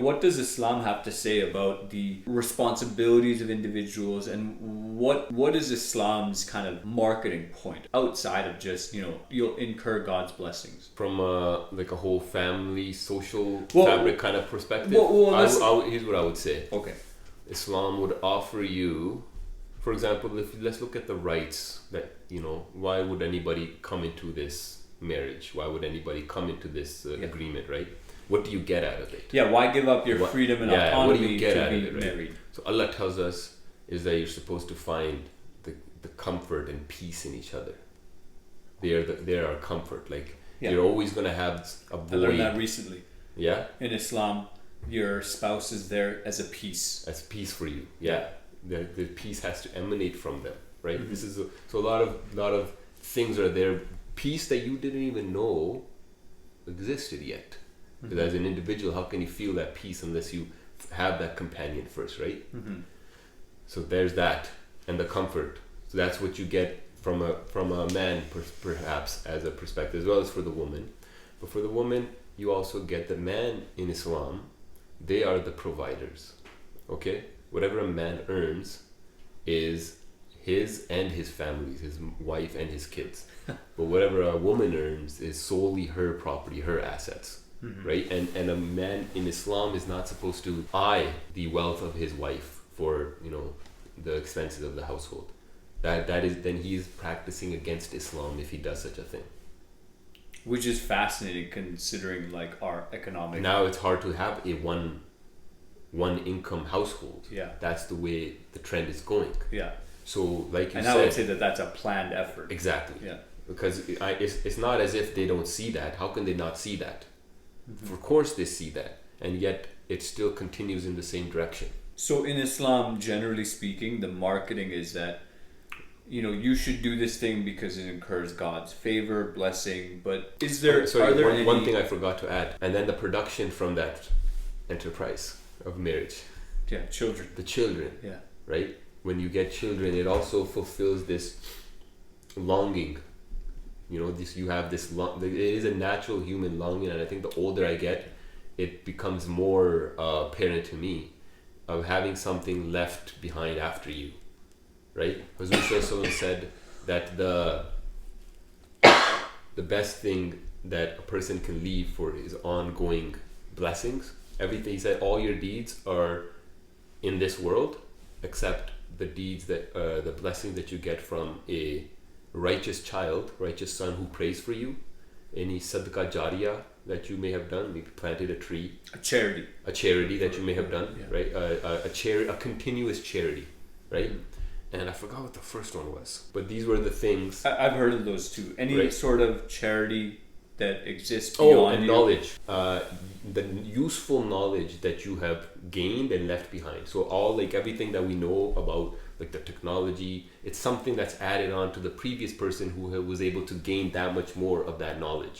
What does Islam have to say about the responsibilities of individuals, and what is Islam's kind of marketing point outside of just, you'll incur God's blessings? From like a whole family, social Well, fabric kind of perspective, here's what I would say. Okay. Islam would offer you, for example, let's look at the rights that, why would anybody come into this marriage? Why would anybody come into this agreement, right? What do you get out of it? Yeah, why give up your freedom and autonomy what do you get to out be of it, right? married? So Allah tells us is that you're supposed to find the comfort and peace in each other. They are our comfort. Like, you're always going to have a void. I learned that recently. Yeah? In Islam, your spouse is there as a peace. As peace for you. Yeah. The peace has to emanate from them, right? Mm-hmm. This is so a lot of things are there. Peace that you didn't even know existed yet. Because as an individual, how can you feel that peace unless you have that companion first, right? Mm-hmm. So there's that, and the comfort. So that's what you get from a man, perhaps, as a perspective, as well as for the woman. But for the woman, you also get the man in Islam. They are the providers. Okay, whatever a man earns is his and his family's, his wife and his kids. But whatever a woman earns is solely her property, her assets. Mm-hmm. Right? And a man in Islam is not supposed to eye the wealth of his wife for, the expenses of the household. That is, then he is practicing against Islam if he does such a thing. Which is fascinating considering like our economic. Now it's hard to have a one income household. Yeah. That's the way the trend is going. Yeah. So like you said. And I would say that that's a planned effort. Exactly. Yeah. Because it's not as if they don't see that. How can they not see that? Mm-hmm. Of course they see that, and yet it still continues in the same direction. So in Islam, generally speaking, the marketing is that, you should do this thing because it incurs God's favor, blessing. But is there? One thing I forgot to add, and then the production from that enterprise of marriage. Yeah, children. The children. Yeah. Right. When you get children, it also fulfills this longing. You have this it is a natural human longing, and I think the older I get, it becomes more apparent to me of having something left behind after you, right? Hazrat said that the best thing that a person can leave for is ongoing blessings. Everything, he said, all your deeds are in this world except the deeds that the blessings that you get from a righteous son who prays for you, any sadaqah jariyah that you may have done, maybe planted a tree, a charity that you may have done, right? A continuous charity, right? And I forgot what the first one was, but these were the things. I've heard of those too. Any sort of charity that exists beyond and knowledge, the useful knowledge that you have gained and left behind. So everything that we know about like the technology, it's something that's added on to the previous person who was able to gain that much more of that knowledge.